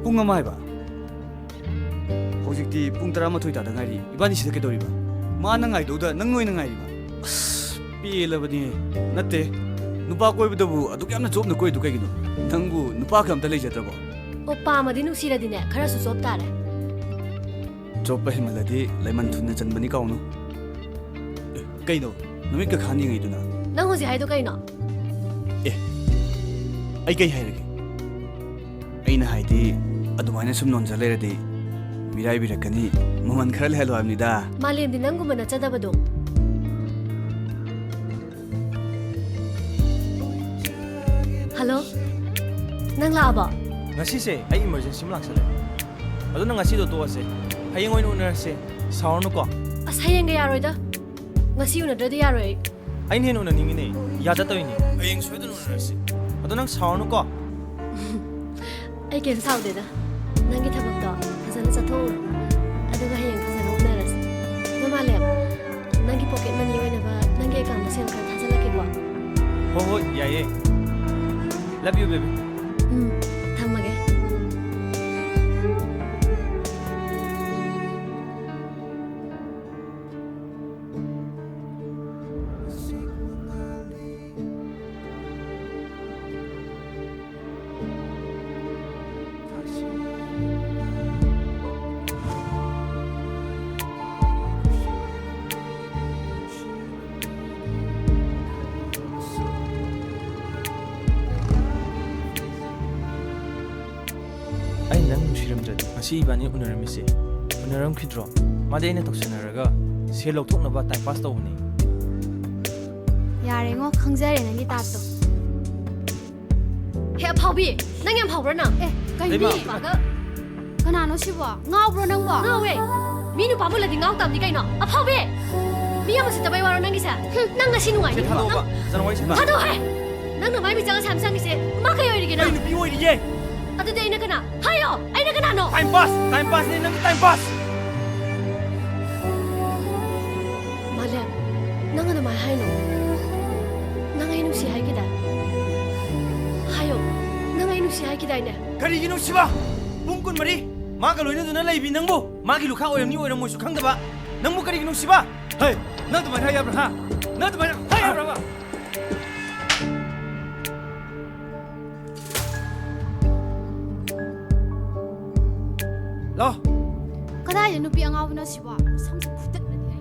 Pung ama hai ba. Hojikti pung 12 ta da ngari. Ibani sida ke dori ba. Ma na ngai do da nang noi na ngai ba. Pela bani. Natte. Nupa koi bu dabu aduk yamna job na koi du kai gino. Nangbu nupa kam ta lei jatra ba. Oppa amadi nungsiradine khara su job tare. Job pa himaladi lemon thunna chanbani kaunu. Kaino. Numik ka khani ngai duna. Nang hoji haido kaino. Ai kai hairage. Aina haidi adumaina sum non jalleradi mirai birakani maman khara le halo amnida. Malemdi nangumana chadabado. Hello? Nang laabo? Ngasi se ai emergency ma laksale. Ado na ngasi do to ase. Hayeng oin unar se. Saurno ko. As hayeng ga yaroida. Ngasi unadradi yaroi. Ai nen unar ningi ne. Ya jatoy ni. Hayeng soidon unar se. Ado nang saurno ko. Ai kem saudeda. Nangi thabakto fazana chathor. Aduga hayeng fazana unaras. Mamalem. Nangi pocket money oina ba nangi account se khara thasala ke ba. Ho ya ye. Love you baby. Thamage. Ai nang nusiramdradi ngasi ibani unaramisi. Unaram khidro. Made ina toksanaraga se lokthokna ba time pass tawni. 야랭어 강자래 nangi tatto. He phaubi. Nang yam phaubra na. 에 가이비 Baga. 그나노 시보 ngawbro nangbo. Ngawe. Minu pamu ladi ngaw tamni kaino. A phaubi. Mi am sita bai waro nangi sa. Nang ngasi nungai Se ni. thalo ba. Jana wai se ba. Thado hai. Nang na mai bi jang samsung se. Ma kayo iri gina. Ai nupi oi ye. Adu de ina kana. Hayo. Aina kana no. Time pass ni nang time pass. Malem. Nang ana mai hai no. Nang ai nusi hai kida. Hayo. Nang ai nusi hai kida ne. Kari gino siba. Pungkun mari. Ma ka loina duna laibi nangbo. Ma gi lukha oyamni oiram moisu khangdaba. Nangbo kari gino siba. Hey, nang tumai hai abra ha. Nang tumai hai abra ba. Lo. 그다지 누비 ngawbno sibo samse futatna ni.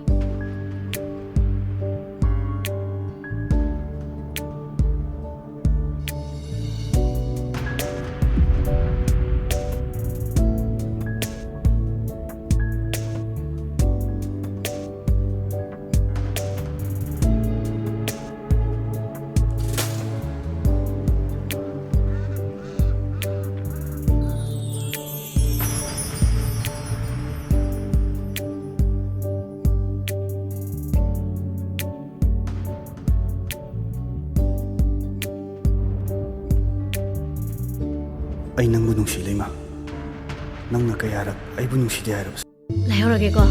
Ai nangbu nungsi leima. Nangna kayarak ai bu nungsi de harabas. Layorage ko.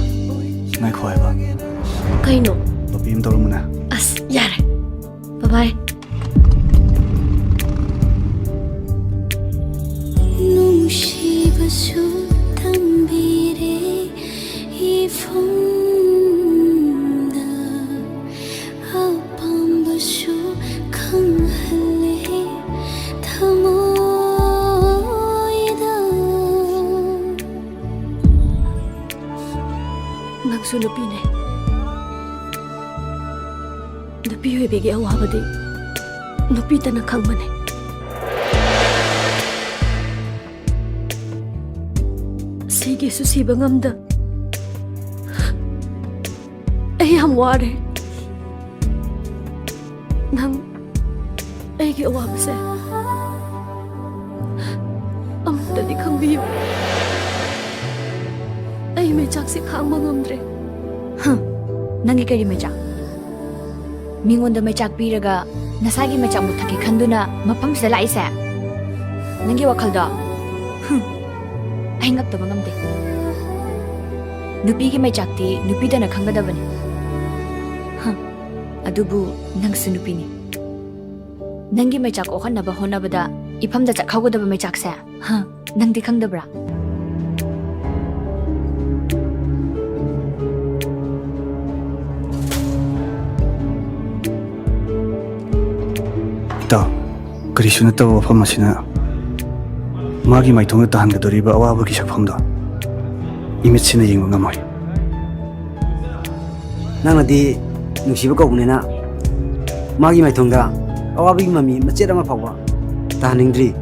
Ngai khoi ba. Kaino. Lopim torumuna. As yare. Bye bye. nungshibashu tambire ifumda apambashu khanghalle thamoida Nangsu nupi ne. Nupi hoibege awabadi. Nupi tana khangmane. Sige susiba ngamda. Ay am ware. Nang aigi awabase. Amtadi khangbiyo. Ay may jaksi khangma ngamdre. Nangi kari mechak. Mingonda mechak piraga nasagi mechak muthaki khanduna mapam se lai sa. Nangi wakhalda. Ai ngap taba ngamde. Nupi gi mechakti nupi dana khangadabani. Adubu nangsu nupi ni. Nangi mechak ohanaba honabada ifamda chakhagodaba mechak sa. ꯅꯪꯗꯤ ꯈꯪꯗꯕ꯭ꯔꯥ? ꯏꯇꯥꯎ ꯀꯔꯤꯁꯨ ꯅꯠꯇꯕ ꯋꯥꯐꯝ ꯑꯁꯤꯅ ꯃꯥꯒꯤ ꯃꯥꯏꯊꯣꯡꯗ ꯇꯥꯍꯟꯒꯗꯧꯔꯤꯕ ꯑꯋꯥꯕꯒꯤ ꯁꯛꯐꯝꯗꯣ 이미치는 ꯌꯦꯡꯕ ꯉꯝꯃꯣꯏ. ꯅꯪꯅꯗꯤ ꯅꯨꯡꯁꯤꯕ ꯀꯧꯕꯅꯤꯅ ꯃꯥꯒꯤ ꯃꯥꯏꯊꯣꯡꯗ ꯑꯋꯥꯕꯒꯤ ꯃꯃꯤ ꯃꯆꯦꯠ ꯑꯃ ꯐꯥꯎꯕ ꯇꯥꯍꯟꯅꯤꯡꯗ꯭ꯔꯤ,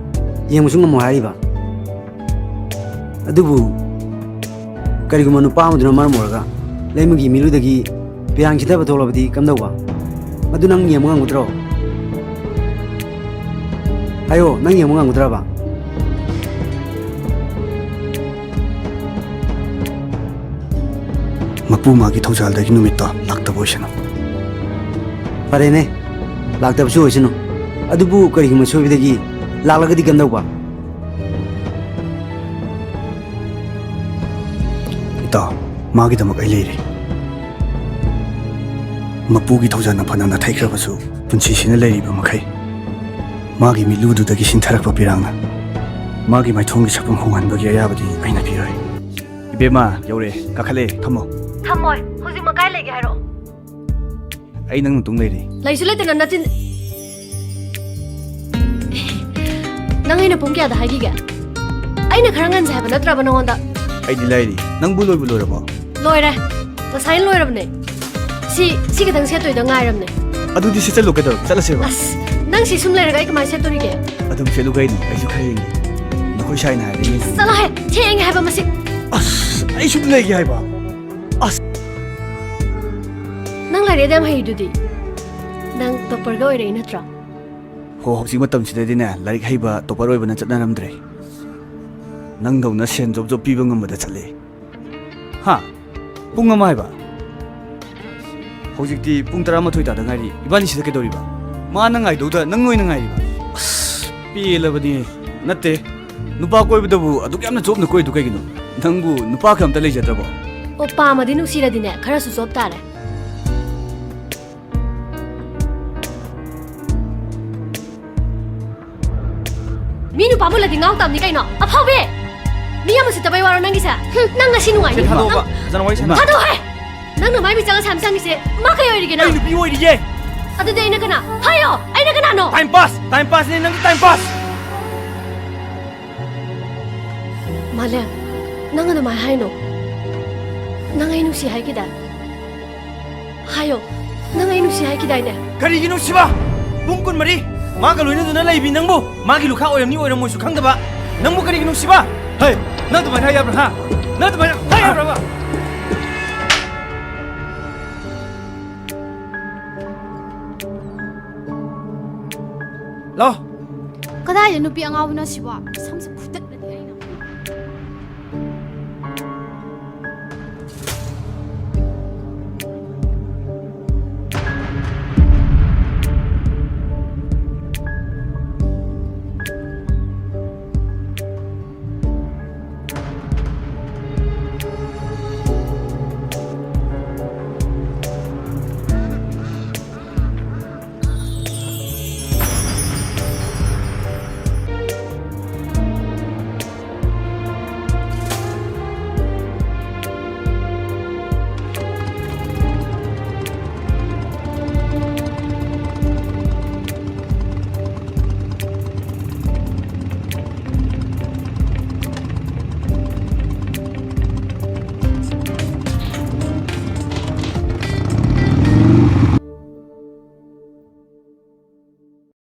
ꯌꯦꯡꯕꯁꯨ ꯉꯝꯃꯣꯏ ꯍꯥꯏꯔꯤꯕ. ꯑꯗꯨꯕꯨ ꯀꯔꯤꯒꯨꯝꯕ ꯅꯨꯄꯥ ꯑꯃꯗꯨꯅ ꯃꯔꯝ ꯑꯣꯏꯔꯒ ꯂꯩꯃꯒꯤ ꯃꯤꯂꯨꯗꯒꯤ ꯄꯤꯔꯥꯡ ꯁꯤꯊꯕ ꯊꯣꯛꯂꯕꯗꯤ ꯀꯝꯗꯧꯕ? ꯃꯗꯨ ꯅꯪ ꯌꯦꯡꯕ ꯉꯝꯒꯗ꯭ꯔꯣ? ꯍꯥꯏꯌꯣ, ꯅꯪ ꯌꯦꯡꯕ ꯉꯝꯒꯗ꯭ꯔꯕ? ꯃꯄꯨ ꯃꯥꯒꯤ ꯊꯧꯖꯥꯜꯗꯒꯤ ꯅꯨꯃꯤꯠꯇꯣ ꯂꯥꯛꯇꯕ ꯑꯣꯏꯁꯅꯨ. ꯐꯔꯦꯅꯦ, ꯂꯥꯛꯇꯕꯁꯨ ꯑꯣꯏꯁꯅꯨ. ꯑꯗꯨꯕꯨ ꯀꯔꯤꯒꯨꯝꯕ ꯁꯣꯏꯕꯗꯒꯤ ꯂꯥꯛꯂꯒꯗꯤ ꯀꯝꯗꯧꯕ? ꯏꯇꯥꯎ ꯃꯥꯒꯤꯗꯃꯛ ꯑꯩ ꯂꯩꯔꯤ. ꯃꯄꯨꯒꯤ ꯊꯧꯖꯥꯜꯅ ꯐꯅ ꯅꯥꯊꯩꯈ꯭ꯔꯕꯁꯨ ꯄꯨꯟꯁꯤꯁꯤꯅ ꯂꯩꯔꯤꯕ ꯃꯈꯩ ꯃꯥꯒꯤ ꯃꯤꯠꯂꯨꯗꯨꯗꯒꯤ ꯁꯤꯟꯊꯔꯛꯄ ꯄꯤꯔꯥꯡꯅ ꯃꯥꯒꯤ ꯃꯥꯏꯊꯣꯡꯒꯤ ꯁꯛꯐꯝ ꯍꯣꯡꯍꯟꯕꯒꯤ ꯑꯌꯥꯕꯗꯤ ꯑꯩꯅ ꯄꯤꯔꯣꯏ. ꯏꯕꯦꯝꯃ ꯌꯧꯔꯦ, ꯀꯥꯈꯠꯂꯦ, ꯊꯝꯃꯣ. ꯊꯝꯃꯣꯏ, ꯍꯧꯖꯤꯛꯃꯛ ꯀꯥꯏ ꯂꯩꯒꯦ ꯍꯥꯏꯔꯛꯑꯣ. ꯑꯩ ꯅꯪ ꯃꯇꯨꯡ ꯂꯩꯔꯤ. ꯂꯩꯁꯨ ꯂꯩꯇꯅ ꯅꯆꯤꯟ. ꯅꯪ ꯑꯩꯅ ꯄꯨꯡ ꯀꯌꯥꯗ ꯍꯥꯏꯈꯤꯒꯦ? ꯑꯩꯅ ꯈꯔ ꯉꯟꯁꯦ ꯍꯥꯏꯕ ꯅꯠꯇ꯭ꯔꯕ ꯅꯉꯣꯟꯗ? ꯑꯩꯗꯤ ꯂꯩꯔꯤ. ꯅꯪꯕꯨ ꯂꯣꯏꯔꯕꯣ? ꯂꯣꯏꯔꯦ, ꯉꯁꯥꯏꯅ ꯂꯣꯏꯔꯕꯅꯦ. ꯁꯤ ꯈꯤꯇꯪ ꯁꯦꯠꯇꯣꯏꯗ ꯉꯥꯏꯔꯕꯅꯦ. ꯑꯗꯨꯗꯤ ꯁꯦꯠꯆꯜꯂꯨ, ꯀꯩꯗꯧꯔꯕ? ꯆꯠꯂꯁꯦꯕ. ꯑꯁ, ꯅꯪ ꯁꯤ ꯁꯨꯝ ꯂꯩꯔꯒ ꯑꯩ ꯀꯃꯥꯏꯅ ꯁꯦꯠꯇꯣꯔꯤꯒꯦ? ꯑꯗꯨꯝ ꯁꯦꯠꯂꯨ ꯀꯩꯅꯣ, ꯑꯩꯁꯨ ꯈꯔ ꯌꯦꯡꯒꯦ. ꯅꯈꯣꯏ ꯁꯥꯏꯅ ꯍꯥꯏꯔꯛꯏ. ꯆꯠꯂꯣꯍꯦ, ꯊꯦꯡꯉꯦ ꯍꯥꯏꯕ ꯃꯁꯤ. ꯑꯁ, ꯑꯩ ꯁꯨꯝ ꯂꯩꯒꯦ ꯍꯥꯏꯕ. ꯅꯪ ꯂꯥꯏꯔꯤꯛ ꯌꯥꯝ ꯍꯩꯗꯨꯗꯤ. ꯅꯪ ꯇꯣꯞꯄꯔꯒ ꯑꯣꯏꯔꯛꯏ ꯅꯠꯇ꯭ꯔꯣ? ꯍꯧꯖꯤꯛ ꯃꯇꯝꯁꯤꯗꯗꯤꯅꯦ ꯂꯥꯏꯔꯤꯛ ꯍꯩꯕ ꯇꯣꯞꯄꯔ ꯑꯣꯏꯕꯅ ꯆꯠꯅꯔꯝꯗ꯭ꯔꯦ. ꯅꯪꯗꯧꯅ ꯁꯦꯟ ꯖꯣꯕ ꯄꯤꯕ ꯉꯝꯕꯗ ꯆꯠꯂꯦ. ꯍꯥ? ꯄꯨꯡ ꯑꯃ ꯍꯥꯏꯕ? ꯍꯧꯖꯤꯛꯇꯤ ꯄꯨꯡ 11 ꯇꯥꯗ ꯉꯥꯏꯔꯤ. ꯏꯕꯥꯅꯤ ꯁꯤꯗ ꯀꯩꯗꯧꯔꯤꯕ? ꯃꯥꯅ ꯉꯥꯏꯗꯧꯗ ꯅꯪ ꯑꯣꯏꯅ ꯉꯥꯏꯔꯤꯕ. ꯑꯁ, ꯄꯦꯜꯂꯕꯅꯤ. ꯅꯠꯇꯦ, ꯅꯨꯄꯥ ꯀꯣꯏꯕꯗꯕꯨ ꯑꯗꯨꯛ ꯌꯥꯝꯅ ꯆꯣꯞꯅ ꯀꯣꯏꯗꯨ ꯀꯩꯒꯤꯅꯣ? ꯅꯪꯕꯨ ꯅꯨꯄꯥ ꯈ ꯑꯝꯇ ꯂꯩꯖꯗ꯭ꯔꯕꯣ? ꯑꯣ, ꯄꯥꯝꯃꯗꯤ ꯅꯨꯡꯁꯤꯔꯗꯤꯅꯦ ꯈꯔꯁꯨ ꯆꯣꯞ ꯇꯥꯔꯦ. ꯃꯤ ꯅꯨꯄꯥ ꯃꯨꯜꯂꯗꯤ ꯉꯥꯎ ꯇꯥꯕꯅꯤ ꯀꯩꯅꯣ? ꯑꯐꯥꯎꯕꯤ! ꯃꯤ ꯑꯃ ꯁꯤꯠꯇꯕꯩ ꯋꯥꯔꯣ ꯅꯪꯒꯤꯁꯦ? ꯅꯪ ꯉꯁꯤ ꯅꯨꯡꯉꯥꯏꯅꯤ. ꯊꯥꯗꯣꯛꯑꯣꯕ, ꯐꯖꯅ ꯋꯥꯔꯤ ꯁꯥꯟꯅ. ꯊꯥꯗꯣꯛꯑꯣꯍꯦ! ꯅꯪꯅ ꯃꯥꯏ ꯃꯤꯆꯪ ꯑꯁꯥꯝ ꯆꯪꯉꯤꯁꯦ ꯃꯥ ꯀꯩ ꯑꯣꯏꯔꯤꯒꯦ ꯅꯪ? ꯑꯩ ꯅꯨꯄꯤ ꯑꯣꯏꯔꯤꯌꯦ. ꯑꯗꯨꯗꯤ ꯑꯩꯅ ꯀꯅꯥ? ꯍꯥꯏꯌꯣ! ꯑꯩꯅ ꯀꯅꯥꯅꯣ? ꯇꯥꯏꯝ ꯄꯥꯁꯅꯦ ꯅꯪꯒꯤ ꯇꯥꯏꯝ ꯄꯥꯁ. ꯃꯥꯂꯦꯝ, ꯅꯪ ꯑꯗꯨꯃꯥꯏꯅ ꯍꯥꯏꯅꯣ. ꯅꯪ ꯑꯩ ꯅꯨꯡꯁꯤ ꯍꯥꯏꯈꯤꯗꯥꯏ? ꯍꯥꯏꯌꯣ, ꯅꯪ ꯑꯩ ꯅꯨꯡꯁꯤ ꯍꯥꯏꯈꯤꯗꯥꯏꯅꯦ? ꯀꯔꯤꯒꯤ ꯅꯨꯡꯁꯤꯕ? ꯄꯨꯡ 20 ꯃꯥꯒ ꯂꯣꯏꯅꯗꯨꯅ ꯂꯩꯕꯤ ꯅꯪꯕꯨ ꯃꯥꯒꯤ ꯂꯨꯈꯥ ꯑꯣꯏꯔꯝꯅꯤ ꯑꯣꯏꯔꯝꯃꯣꯏꯁꯨ ꯈꯪꯗꯕ ꯅꯪꯕꯨ ꯀꯔꯤꯒꯤ ꯅꯨꯡꯁꯤꯕ? ꯍꯦ, ꯅꯪ ꯑꯗꯨꯃꯥꯏꯅ ꯍꯥꯏ ꯌꯥꯕ꯭ꯔꯥ? ꯍꯥ? ꯅꯪ ꯑꯗꯨꯃꯥꯏꯅ ꯍꯥꯏ ꯌꯥꯕ꯭ꯔꯕ? ꯂꯥꯛꯑꯣ. ꯀꯗꯥꯏꯗ ꯅꯨꯄꯤ ꯑꯉꯥꯎꯕꯅꯣ ꯁꯤꯕꯣ? ꯁꯝꯁꯦ